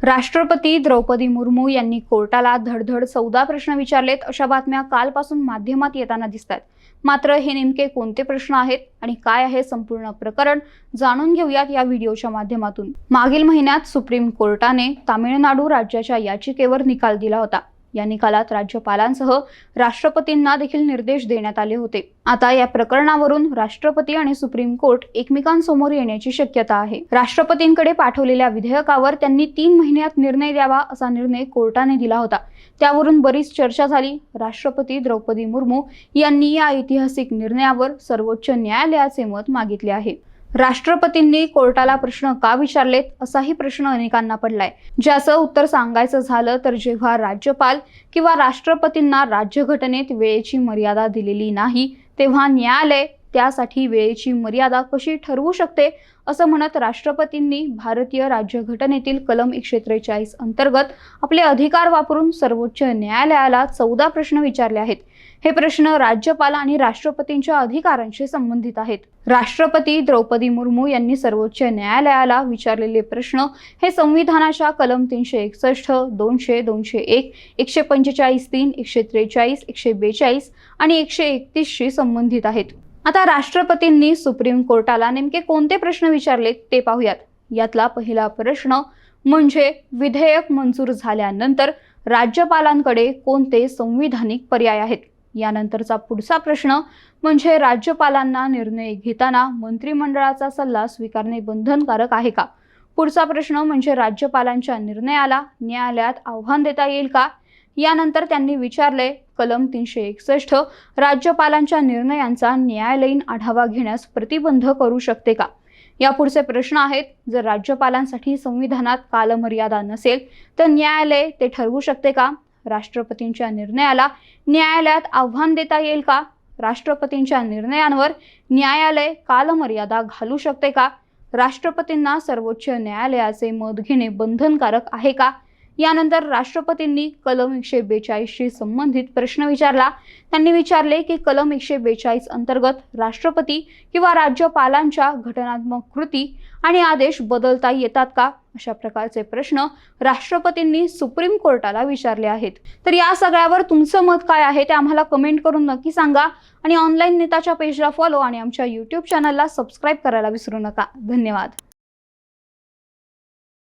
राष्ट्रपती द्रौपदी मुर्मू यांनी कोर्टाला धडधड 14 प्रश्न विचारलेत अशा बातम्या कालपासून माध्यमात येताना दिसतात। मात्र हे नेमके कोणते प्रश्न आहेत आणि काय आहे संपूर्ण प्रकरण जाणून घेऊयात या व्हिडिओच्या माध्यमातून। मागील महिन्यात सुप्रीम कोर्टाने तामिळनाडू राज्याच्या याचिकेवर निकाल दिला होता। या निकालात राज्यपालांसह राष्ट्रपतींना देखील निर्देश देण्यात आले होते। आता या प्रकरणावरून राष्ट्रपती आणि सुप्रीम कोर्ट एकमेकांसमोर येण्याची शक्यता आहे। राष्ट्रपतींकडे पाठवलेल्या विधेयकावर त्यांनी 3 महिन्यात निर्णय द्यावा असा निर्णय कोर्टाने दिला होता। त्यावरून बरीच चर्चा झाली। राष्ट्रपती द्रौपदी मुर्मू यांनी या ऐतिहासिक निर्णयावर सर्वोच्च न्यायालयाचे मत मागितले आहे। राष्ट्रपतींनी कोर्टाला प्रश्न का विचारलेत असाही प्रश्न अनेकांना पडलाय, ज्याचं उत्तर सांगायचं झालं तर जेव्हा राज्यपाल किंवा राष्ट्रपतींना राज्यघटनेत वेळेची मर्यादा दिलेली नाही तेव्हा न्यायालय त्यासाठी वेळेची मर्यादा कशी ठरवू शकते असं म्हणत राष्ट्रपतींनी भारतीय राज्यघटनेतील कलम 143 अंतर्गत आपले अधिकार वापरून सर्वोच्च न्यायालयाला 14 प्रश्न विचारले आहेत। हे प्रश्न राज्यपाल आणि राष्ट्रपतींच्या अधिकारांशी संबंधित आहेत। राष्ट्रपती द्रौपदी मुर्मू यांनी सर्वोच्च न्यायालयाला विचारलेले प्रश्न हे संविधानाच्या कलम 361, 200, 201, 145(3), 143, 142 आणि 131 शी संबंधित आहेत। आता राष्ट्रपतींनी सुप्रीम कोर्टाला नेमके कोणते प्रश्न विचारलेत ते पाहूयात। यातला पहिला प्रश्न म्हणजे विधेयक मंजूर झाल्यानंतर राज्यपालांकडे कोणते संविधानिक पर्याय आहेत। यानंतरचा पुढचा प्रश्न म्हणजे राज्यपालांना निर्णय घेताना मंत्रिमंडळाचा सल्ला स्वीकारणे बंधनकारक आहे का। पुढचा प्रश्न म्हणजे राज्यपालांच्या निर्णयाला न्यायालयात आव्हान देता येईल का। यानंतर त्यांनी विचारले कलम 361 राज्यपालांच्या निर्णयांचा न्यायालयीन आढावा घेण्यास प्रतिबंध करू शकते का। या पुढचे प्रश्न आहेत जर राज्यपालांसाठी संविधानात कालमर्यादा नसेल तर न्यायालय ते ठरवू शकते का। राष्ट्रपतींच्या निर्णयाला न्यायालयात आव्हान देता येईल का। राष्ट्रपतींच्या निर्णयांवर न्यायालय कालमर्यादा घालू शकते का। राष्ट्रपतींना सर्वोच्च न्यायालयाचे मत घेणे बंधनकारक आहे का। यानंतर राष्ट्रपतींनी कलम 142 शी संबंधित प्रश्न विचारला। त्यांनी विचारले की कलम 142 अंतर्गत राष्ट्रपती किंवा राज्यपालांच्या घटनात्मक कृती आणि आदेश बदलता येतात का। अशा प्रकारचे प्रश्न राष्ट्रपतींनी सुप्रीम कोर्टाला विचारले आहेत। तर या सगळ्यावर तुमचं मत काय आहे ते आम्हाला कमेंट करून नक्की सांगा आणि ऑनलाईन नेताच्या पेजला फॉलो आणि आमच्या YouTube चॅनलला सबस्क्राइब करायला विसरू नका। धन्यवाद।